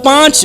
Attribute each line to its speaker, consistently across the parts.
Speaker 1: 5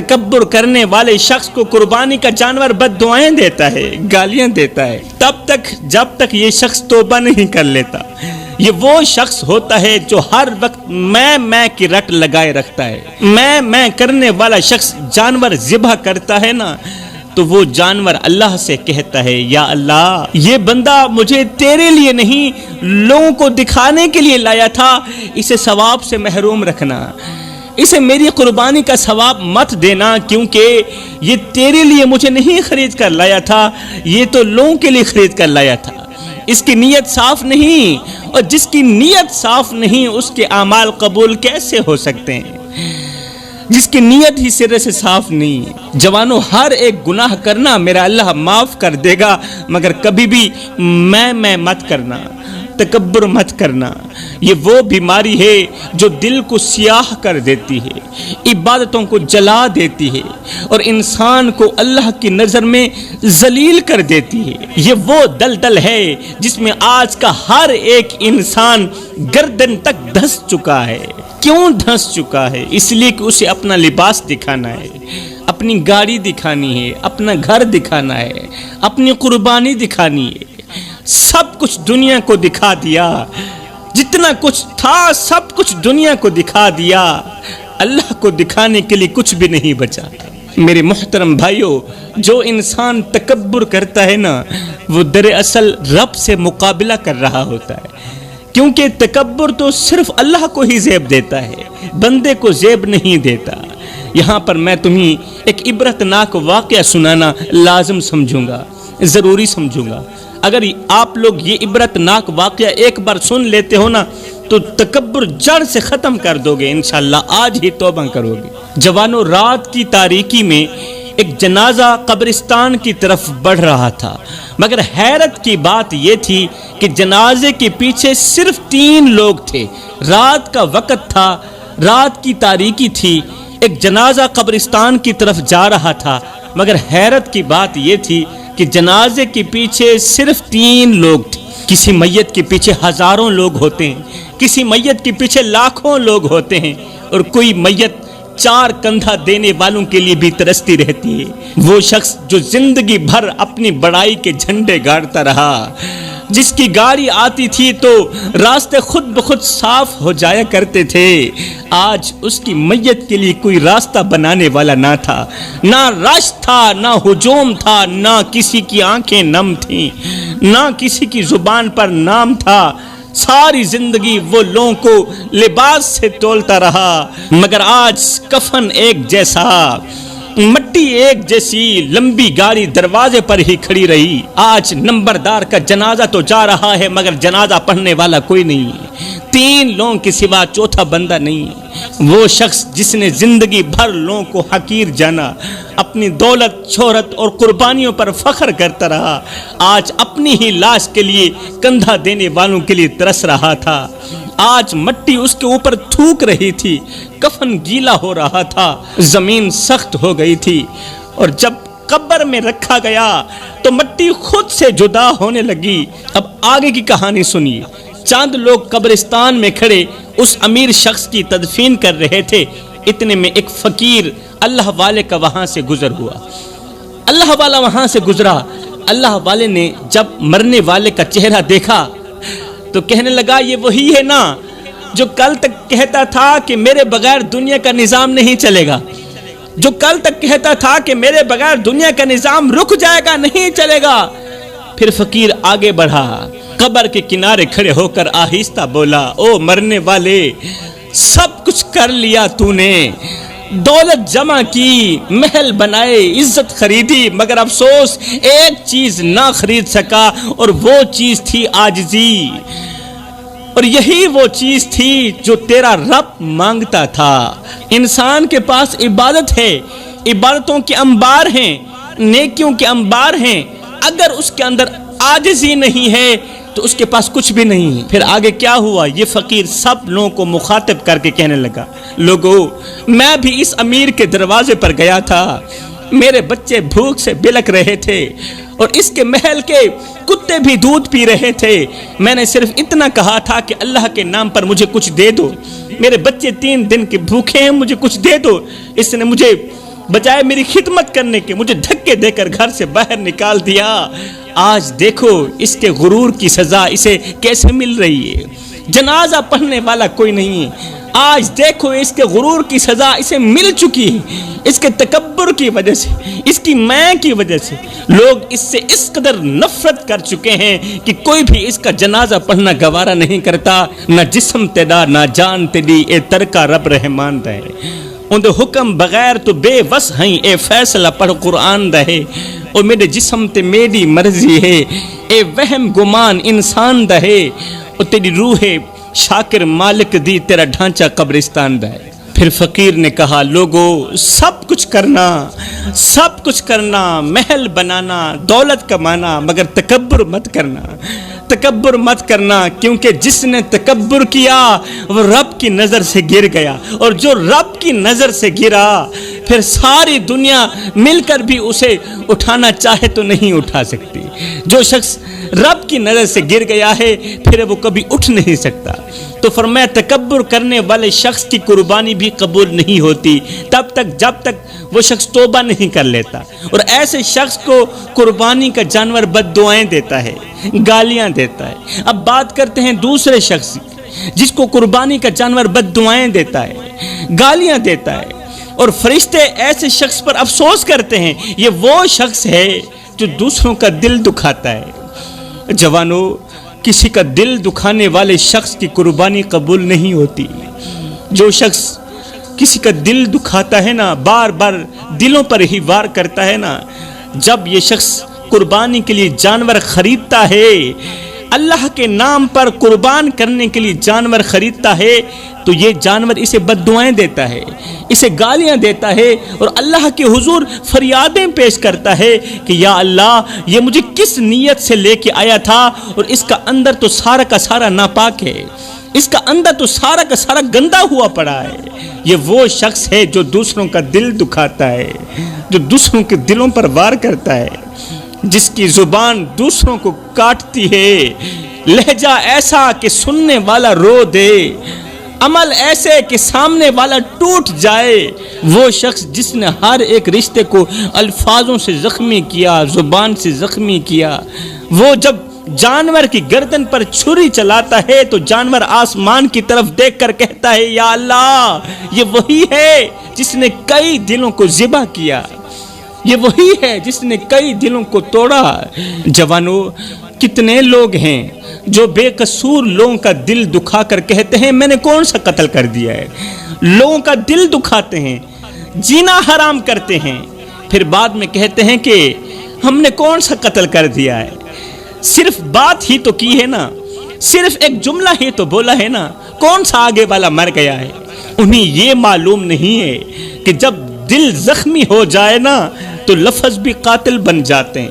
Speaker 1: تکبر کرنے والے شخص کو قربانی کا جانور بد دعائیں دیتا ہے، گالیاں دیتا ہے، تب تک جب تک یہ شخص توبہ نہیں کر لیتا۔ یہ وہ شخص ہوتا ہے جو ہر وقت میں کی رٹ لگائے رکھتا ہے۔ میں کرنے والا شخص جانور ذبح کرتا ہے نا، تو وہ جانور اللہ سے کہتا ہے، یا اللہ یہ بندہ مجھے تیرے لیے نہیں لوگوں کو دکھانے کے لیے لایا تھا، اسے ثواب سے محروم رکھنا، اسے میری قربانی کا ثواب مت دینا، کیونکہ یہ تیرے لیے مجھے نہیں خرید کر لایا تھا، یہ تو لوگوں کے لیے خرید کر لایا تھا۔ اس کی نیت صاف نہیں، اور جس کی نیت صاف نہیں اس کے اعمال قبول کیسے ہو سکتے ہیں؟ جس کی نیت ہی سرے سے صاف نہیں۔ جوانوں، ہر ایک گناہ کرنا میرا اللہ معاف کر دے گا، مگر کبھی بھی میں مت کرنا، تکبر مت کرنا۔ یہ وہ بیماری ہے جو دل کو سیاہ کر دیتی ہے، عبادتوں کو جلا دیتی ہے، اور انسان کو اللہ کی نظر میں ذلیل کر دیتی ہے۔ یہ وہ دلدل ہے جس میں آج کا ہر ایک انسان گردن تک دھس چکا ہے۔ کیوں دھس چکا ہے؟ اس لیے کہ اسے اپنا لباس دکھانا ہے، اپنی گاڑی دکھانی ہے، اپنا گھر دکھانا ہے، اپنی قربانی دکھانی ہے۔ سب کچھ دنیا کو دکھا دیا، جتنا کچھ تھا سب کچھ دنیا کو دکھا دیا، اللہ کو دکھانے کے لیے کچھ بھی نہیں بچا۔ میرے محترم بھائیوں، جو انسان تکبر کرتا ہے نا، وہ دراصل رب سے مقابلہ کر رہا ہوتا ہے، کیونکہ تکبر تو صرف اللہ کو ہی زیب دیتا ہے، بندے کو زیب نہیں دیتا۔ یہاں پر میں تمہیں ایک عبرتناک واقعہ سنانا لازم سمجھوں گا، ضروری سمجھوں گا۔ اگر آپ لوگ یہ عبرتناک واقعہ ایک بار سن لیتے ہو نا، تو تکبر جڑ سے ختم کر دو گے انشاءاللہ، آج ہی توبہ کرو گے۔ جوانوں، رات کی تاریکی میں ایک جنازہ قبرستان کی طرف بڑھ رہا تھا، مگر حیرت کی بات یہ تھی کہ جنازے کے پیچھے صرف 3 لوگ تھے۔ رات کا وقت تھا، رات کی تاریکی تھی، ایک جنازہ قبرستان کی طرف جا رہا تھا، مگر حیرت کی بات یہ تھی کہ جنازے کے پیچھے صرف 3 لوگ تھے۔ کسی میت کے پیچھے ہزاروں لوگ ہوتے ہیں، کسی میت کے پیچھے لاکھوں لوگ ہوتے ہیں، اور کوئی میت 4 کندھا دینے والوں کے لیے بھی ترستی رہتی ہے۔ وہ شخص جو زندگی بھر اپنی بڑائی کے جھنڈے گاڑتا رہا، جس کی گاڑی آتی تھی تو راستے خود بخود صاف ہو جایا کرتے تھے، آج اس کی میت کے لیے کوئی راستہ بنانے والا نہ تھا، نہ رش تھا، نہ ہجوم تھا، نہ کسی کی آنکھیں نم تھیں، نہ کسی کی زبان پر نام تھا۔ ساری زندگی وہ لوگوں کو لباس سے تولتا رہا، مگر آج کفن ایک جیسا، مٹی ایک جیسی لمبی گاڑی دروازے پر ہی کھڑی رہی۔ آج نمبردار کا جنازہ تو جا رہا ہے، مگر جنازہ پڑھنے والا کوئی نہیں، 3 لوگوں کے سوا چوتھا بندہ نہیں۔ وہ شخص جس نے زندگی بھر لوگوں کو حقیر جانا، اپنی دولت، شہرت اور قربانیوں پر فخر کرتا رہا، آج اپنی ہی لاش کے لیے کندھا دینے والوں کے لیے ترس رہا تھا۔ آج مٹی اس کے اوپر تھوک رہی تھی، کفن گیلا ہو رہا تھا، زمین سخت ہو گئی تھی، اور جب قبر میں رکھا گیا تو مٹی خود سے جدا ہونے لگی۔ اب آگے کی کہانی سنیے۔ چند لوگ قبرستان میں کھڑے اس امیر شخص کی تدفین کر رہے تھے، اتنے میں ایک فقیر اللہ والے کا وہاں سے گزر ہوا۔ اللہ والا وہاں سے گزرا، اللہ والے نے جب مرنے والے کا چہرہ دیکھا تو کہنے لگا، یہ وہی ہے نا جو کل تک کہتا تھا کہ میرے بغیر دنیا کا نظام نہیں چلے گا، جو کل تک کہتا تھا کہ میرے بغیر دنیا کا نظام رک جائے گا، نہیں چلے گا۔ پھر فقیر آگے بڑھا، قبر کے کنارے کھڑے ہو کر آہستہ بولا، او مرنے والے، سب کچھ کر لیا تو نے، دولت جمع کی، محل بنائے، عزت خریدی، مگر افسوس ایک چیز نہ خرید سکا، اور وہ چیز تھی عاجزی، اور یہی وہ چیز تھی جو تیرا رب مانگتا تھا۔ انسان کے پاس عبادت ہے، عبادتوں کے انبار ہیں، نیکیوں کے انبار ہیں، اگر اس کے اندر عاجزی نہیں ہے تو اس کے پاس کچھ بھی نہیں ہے۔ پھر آگے کیا ہوا؟ یہ فقیر سب لوگوں کو مخاطب کر کے کہنے لگا، لوگو، میں بھی اس امیر کے دروازے پر گیا تھا، میرے بچے بھوک سے بلک رہے تھے، اور اس کے محل کے کتے بھی دودھ پی رہے تھے، میں نے صرف اتنا کہا تھا کہ اللہ کے نام پر مجھے کچھ دے دو، میرے بچے 3 دن کے بھوکے ہیں، مجھے کچھ دے دو۔ اس نے مجھے بجائے میری خدمت کرنے کے مجھے دھکے دے کر گھر سے باہر نکال دیا. آج دیکھو اس کے غرور کی سزا اسے کیسے مل رہی ہے. جنازہ پڑھنے والا کوئی نہیں ہے. آج دیکھو اس کے غرور کی سزا اسے مل چکی ہے. اس کے تکبر کی وجہ سے، اس کی میں کی وجہ سے لوگ اس سے اس قدر نفرت کر چکے ہیں کہ کوئی بھی اس کا جنازہ پڑھنا گوارا نہیں کرتا. نہ جسم تیرا نہ جان تیری اے ترکا رب رحمان دے. ان حکم بغیر تو بے وس ہیں اے فیصلہ پڑھ قرآن دے. اور میرے جسم تے میری مرضی ہے اے وہم گمان انسان دے. اور تیری روح شاکر مالک دی تیرا ڈھانچہ قبرستان دے. پھر فقیر نے کہا لوگو سب کچھ کرنا، محل بنانا، دولت کمانا، مگر تکبر مت کرنا کیونکہ جس نے تکبر کیا وہ رب کی نظر سے گر گیا. اور جو رب کی نظر سے گرا پھر ساری دنیا مل کر بھی اسے اٹھانا چاہے تو نہیں اٹھا سکتی. جو شخص رب کی نظر سے گر گیا ہے پھر وہ کبھی اٹھ نہیں سکتا. تو فرمایا تکبر کرنے والے شخص کی قربانی بھی قبول نہیں ہوتی جب تک وہ شخص توبہ نہیں کر لیتا. اور ایسے شخص کو قربانی کا جانور بد دعائیں دیتا ہے، گالیاں دیتا ہے. اب بات کرتے ہیں دوسرے شخص جس کو قربانی کا جانور بد دعائیں دیتا ہے، گالیاں دیتا ہے. اور فرشتے ایسے شخص پر افسوس کرتے ہیں. یہ وہ شخص ہے جو دوسروں کا دل دکھاتا ہے. جوانو، کسی کا دل دکھانے والے شخص کی قربانی قبول نہیں ہوتی. جو شخص کسی کا دل دکھاتا ہے نا، بار بار دلوں پر ہی وار کرتا ہے نا، جب یہ شخص قربانی کے لیے جانور خریدتا ہے، اللہ کے نام پر قربان کرنے کے لیے جانور خریدتا ہے، تو یہ جانور اسے بد دعائیں دیتا ہے، اسے گالیاں دیتا ہے اور اللہ کے حضور فریادیں پیش کرتا ہے کہ یا اللہ یہ مجھے کس نیت سے لے کے آیا تھا، اور اس کا اندر تو سارا کا سارا ناپاک ہے، اس کا اندر تو سارا کا سارا گندا ہوا پڑا ہے. یہ وہ شخص ہے جو دوسروں کا دل دکھاتا ہے، جو دوسروں کے دلوں پر وار کرتا ہے، جس کی زبان دوسروں کو کاٹتی ہے، لہجہ ایسا کہ سننے والا رو دے، عمل ایسے کہ سامنے والا ٹوٹ جائے. وہ شخص جس نے ہر ایک رشتے کو الفاظوں سے زخمی کیا، زبان سے زخمی کیا. وہ جب جانور کی گردن پر چھری چلاتا ہے تو جانور آسمان کی طرف دیکھ کر کہتا ہے یا اللہ یہ وہی ہے جس نے کئی دلوں کو ذبح کیا، یہ وہی ہے جس نے کئی دلوں کو توڑا. جوانو، کتنے لوگ ہیں جو بے قصور لوگوں کا دل دکھا کر کہتے ہیں میں نے کون سا قتل کر دیا ہے. لوگوں کا دل دکھاتے ہیں، جینا حرام کرتے ہیں، پھر بعد میں کہتے ہیں کہ ہم نے کون سا قتل کر دیا ہے. صرف بات ہی تو کی ہے نا، صرف ایک جملہ ہی تو بولا ہے نا، کون سا آگے والا مر گیا ہے. انہیں یہ معلوم نہیں ہے کہ جب دل زخمی ہو جائے نا تو لفظ بھی قاتل بن جاتے ہیں.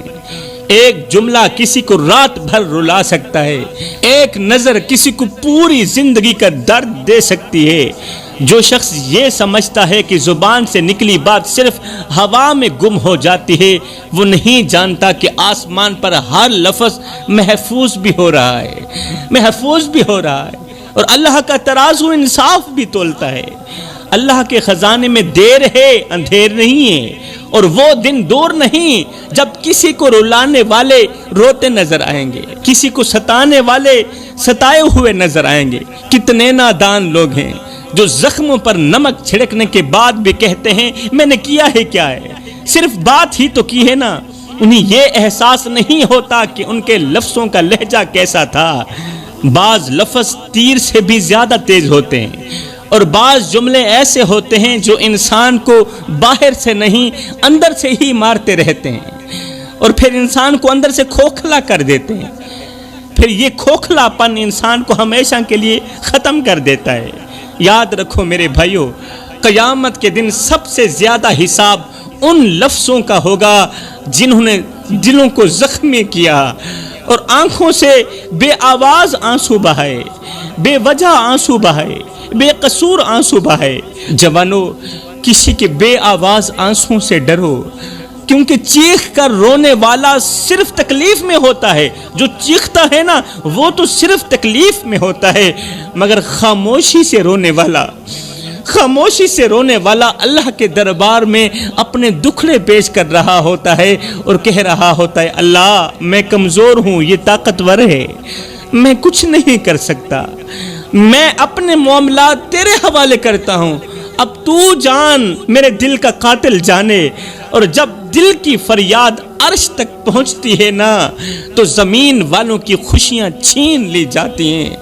Speaker 1: ایک جملہ کسی کو رات بھر رلا سکتا ہے، ایک نظر کسی کو پوری زندگی کا درد دے سکتی ہے. جو شخص یہ سمجھتا ہے کہ زبان سے نکلی بات صرف ہوا میں گم ہو جاتی ہے، وہ نہیں جانتا کہ آسمان پر ہر لفظ محفوظ بھی ہو رہا ہے، اور اللہ کا ترازو انصاف بھی تولتا ہے. اللہ کے خزانے میں دیر ہے، اندھیر نہیں ہے. اور وہ دن دور نہیں جب کسی کو رلانے والے روتے نظر آئیں گے، کسی کو ستانے والے ستائے ہوئے نظر آئیں گے. کتنے نادان لوگ ہیں جو زخموں پر نمک چھڑکنے کے بعد بھی کہتے ہیں میں نے کیا ہے کیا ہے، صرف بات ہی تو کی ہے نا. انہیں یہ احساس نہیں ہوتا کہ ان کے لفظوں کا لہجہ کیسا تھا. بعض لفظ تیر سے بھی زیادہ تیز ہوتے ہیں، اور بعض جملے ایسے ہوتے ہیں جو انسان کو باہر سے نہیں اندر سے ہی مارتے رہتے ہیں، اور پھر انسان کو اندر سے کھوکھلا کر دیتے ہیں. پھر یہ کھوکھلا پن انسان کو ہمیشہ کے لیے ختم کر دیتا ہے. یاد رکھو میرے بھائیو، قیامت کے دن سب سے زیادہ حساب ان لفظوں کا ہوگا جنہوں نے دلوں کو زخمی کیا اور آنکھوں سے بے آواز آنسو بہائے، بے وجہ آنسو بہائے، بے قصور آنسو بہائے. جوانو، کسی کے بے آواز آنسوں سے ڈرو، کیونکہ چیخ کر رونے والا صرف تکلیف میں ہوتا ہے. جو چیختا ہے نا وہ تو صرف تکلیف میں ہوتا ہے، مگر خاموشی سے رونے والا، خاموشی سے رونے والا اللہ کے دربار میں اپنے دکھڑے پیش کر رہا ہوتا ہے اور کہہ رہا ہوتا ہے اللہ میں کمزور ہوں، یہ طاقتور ہے، میں کچھ نہیں کر سکتا، میں اپنے معاملات تیرے حوالے کرتا ہوں، اب تو جان، میرے دل کا قاتل جانے۔ اور جب دل کی فریاد عرش تک پہنچتی ہے نا تو زمین والوں کی خوشیاں چھین لی جاتی ہیں،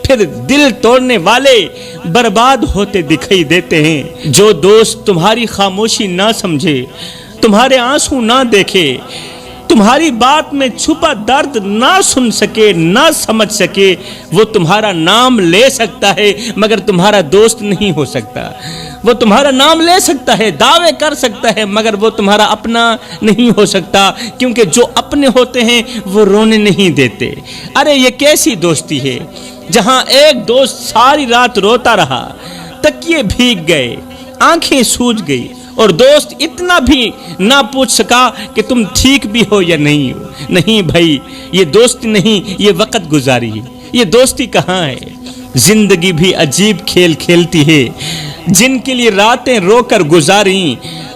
Speaker 1: پھر دل توڑنے والے برباد ہوتے دکھائی دیتے ہیں۔ جو دوست تمہاری خاموشی نہ سمجھے، تمہارے آنسو نہ دیکھے، تمہاری بات میں چھپا درد نہ سن سکے، نہ سمجھ سکے، وہ تمہارا نام لے سکتا ہے مگر تمہارا دوست نہیں ہو سکتا۔ وہ تمہارا نام لے سکتا ہے، دعوے کر سکتا ہے، مگر وہ تمہارا اپنا نہیں ہو سکتا، کیونکہ جو اپنے ہوتے ہیں وہ رونے نہیں دیتے۔ ارے یہ کیسی دوستی ہے جہاں ایک دوست ساری رات روتا رہا، تکیے بھیگ گئے، آنکھیں سوج گئی، اور دوست اتنا بھی نہ پوچھ سکا کہ تم ٹھیک بھی ہو یا نہیں ہو۔ نہیں بھائی، یہ دوستی نہیں، یہ وقت گزاری ہے۔ یہ دوستی کہاں ہے؟ زندگی بھی عجیب کھیل کھیلتی ہے۔ جن کے لیے راتیں رو کر گزاریں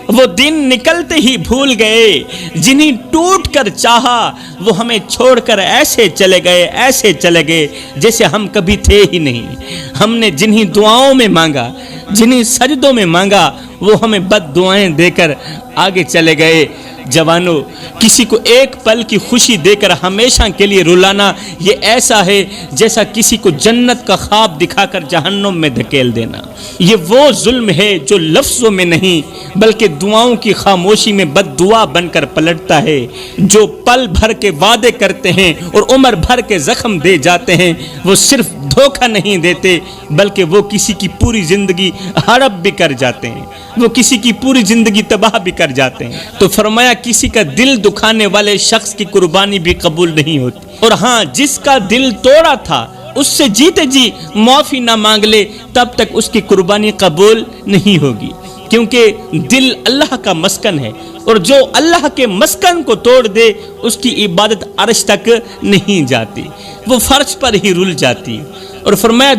Speaker 1: وہ دن نکلتے ہی بھول گئے، جنہیں ٹوٹ کر چاہا وہ ہمیں چھوڑ کر ایسے چلے گئے جیسے ہم کبھی تھے ہی نہیں۔ ہم نے جنہیں دعاؤں میں مانگا، جنہیں سجدوں میں مانگا، وہ ہمیں بد دعائیں دے کر آگے چلے گئے۔ جوانوں، کسی کو ایک پل کی خوشی دے کر ہمیشہ کے لیے رلانا یہ ایسا ہے جیسا کسی کو جنت کا خواب دکھا کر جہنم میں دھکیل دینا۔ یہ وہ ظلم ہے جو لفظوں میں نہیں بلکہ دعاؤں کی خاموشی میں بد دعا بن کر پلٹتا ہے۔ جو پل بھر کے وعدے کرتے ہیں اور عمر بھر کے زخم دے جاتے ہیں، وہ صرف دھوکہ نہیں دیتے بلکہ وہ کسی کی پوری زندگی ہڑپ بھی کر جاتے ہیں، وہ کسی کی پوری زندگی تباہ بھی کر جاتے ہیں۔ تو فرمایا کسی کا دل دکھانے والے شخص کی قربانی بھی قبول نہیں ہوتی، اور ہاں جس کا دل توڑا تھا اس سے جیتے جی معافی نہ مانگ لے تب تک اس کی قربانی قبول نہیں ہوگی، کیونکہ دل اللہ کا مسکن ہے، اور جو اللہ کے مسکن کو توڑ دے اس کی عبادت عرش تک نہیں جاتی، وہ فرش پر ہی رل جاتی۔ اور فرمایا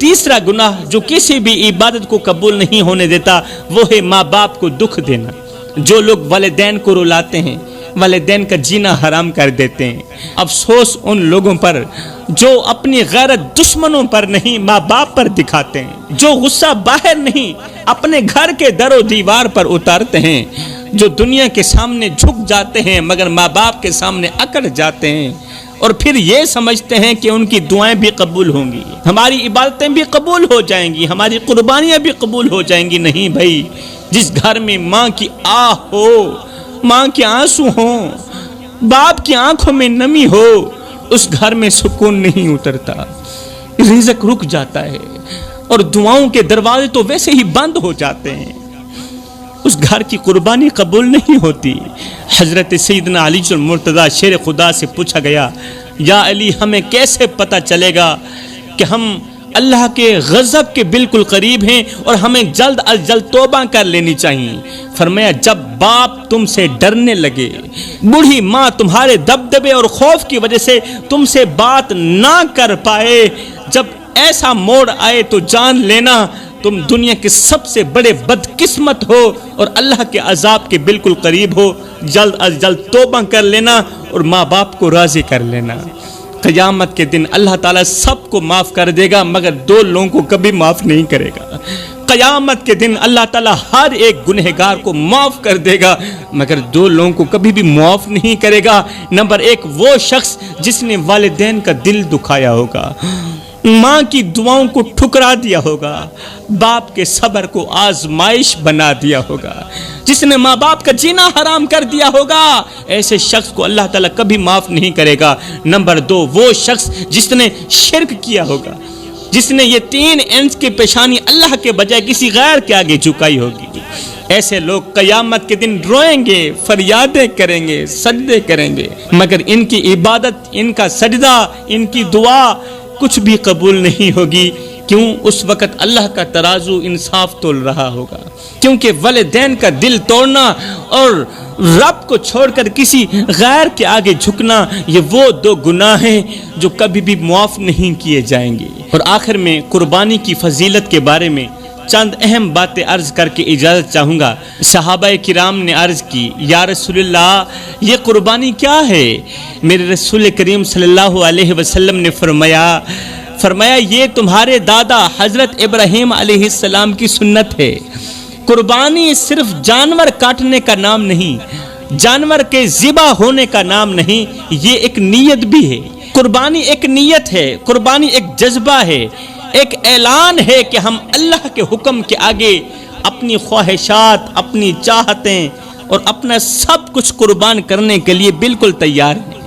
Speaker 1: تیسرا گناہ جو کسی بھی عبادت کو قبول نہیں ہونے دیتا وہ ہے ماں باپ کو دکھ دینا۔ جو لوگ والدین کو رلاتے ہیں، والدین کا جینا حرام کر دیتے ہیں، افسوس ان لوگوں پر جو اپنی غیرت دشمنوں پر نہیں ماں باپ پر دکھاتے ہیں، جو غصہ باہر نہیں اپنے گھر کے در و دیوار پر اتارتے ہیں، جو دنیا کے سامنے جھک جاتے ہیں مگر ماں باپ کے سامنے اکڑ جاتے ہیں، اور پھر یہ سمجھتے ہیں کہ ان کی دعائیں بھی قبول ہوں گی، ہماری عبادتیں بھی قبول ہو جائیں گی، ہماری قربانیاں بھی قبول ہو جائیں گی۔ نہیں بھائی، جس گھر میں ماں کی آہ ہو، ماں کے آنسو ہوں، باپ کی آنکھوں میں نمی ہو، اس گھر میں سکون نہیں اترتا، رزق رک جاتا ہے، اور دعاؤں کے دروازے تو ویسے ہی بند ہو جاتے ہیں، اس گھر کی قربانی قبول نہیں ہوتی۔ حضرت سیدنا علی المرتضیٰ شیر خدا سے پوچھا گیا، یا علی ہمیں کیسے پتہ چلے گا کہ ہم اللہ کے غضب کے بالکل قریب ہیں اور ہمیں جلد از جلد توبہ کر لینی چاہیے؟ فرمایا جب باپ تم سے ڈرنے لگے، بوڑھی ماں تمہارے دبدبے اور خوف کی وجہ سے تم سے بات نہ کر پائے، جب ایسا موڑ آئے تو جان لینا تم دنیا کے سب سے بڑے بدقسمت ہو اور اللہ کے عذاب کے بالکل قریب ہو۔ جلد از جلد توبہ کر لینا اور ماں باپ کو راضی کر لینا۔ قیامت کے دن اللہ تعالیٰ سب کو معاف کر دے گا مگر دو لوگوں کو کبھی معاف نہیں کرے گا۔ قیامت کے دن اللہ تعالیٰ ہر ایک گنہگار کو معاف کر دے گا مگر دو لوگوں کو کبھی بھی معاف نہیں کرے گا۔ نمبر ایک وہ شخص جس نے والدین کا دل دکھایا ہوگا، ماں کی دعاؤں کو ٹھکرا دیا ہوگا، باپ کے صبر کو آزمائش بنا دیا ہوگا، جس نے ماں باپ کا جینا حرام کر دیا ہوگا، ایسے شخص کو اللہ تعالیٰ کبھی معاف نہیں کرے گا۔ نمبر دو وہ شخص جس نے شرک کیا ہوگا، جس نے یہ 3 انچ کی پیشانی اللہ کے بجائے کسی غیر کے آگے جھکائی ہوگی، ایسے لوگ قیامت کے دن روئیں گے، فریادیں کریں گے، سجدے کریں گے، مگر ان کی عبادت، ان کا سجدہ، ان کی دعا کچھ بھی قبول نہیں ہوگی، کیوں؟ اس وقت اللہ کا ترازو انصاف تول رہا ہوگا، کیونکہ والدین کا دل توڑنا اور رب کو چھوڑ کر کسی غیر کے آگے جھکنا، یہ وہ دو گناہ ہیں جو کبھی بھی معاف نہیں کیے جائیں گے۔ اور آخر میں قربانی کی فضیلت کے بارے میں چند اہم باتیں عرض کر کے اجازت چاہوں گا۔ صحابہ کرام نے عرض کی، یا رسول اللہ یہ قربانی کیا ہے؟ میرے رسول کریم صلی اللہ علیہ وسلم نے فرمایا یہ تمہارے دادا حضرت ابراہیم علیہ السلام کی سنت ہے۔ قربانی صرف جانور کاٹنے کا نام نہیں، جانور کے ذبح ہونے کا نام نہیں، یہ ایک نیت بھی ہے۔ قربانی ایک نیت ہے، قربانی ایک جذبہ ہے، ایک اعلان ہے کہ ہم اللہ کے حکم کے آگے اپنی خواہشات، اپنی چاہتیں اور اپنا سب کچھ قربان کرنے کے لیے بالکل تیار ہیں۔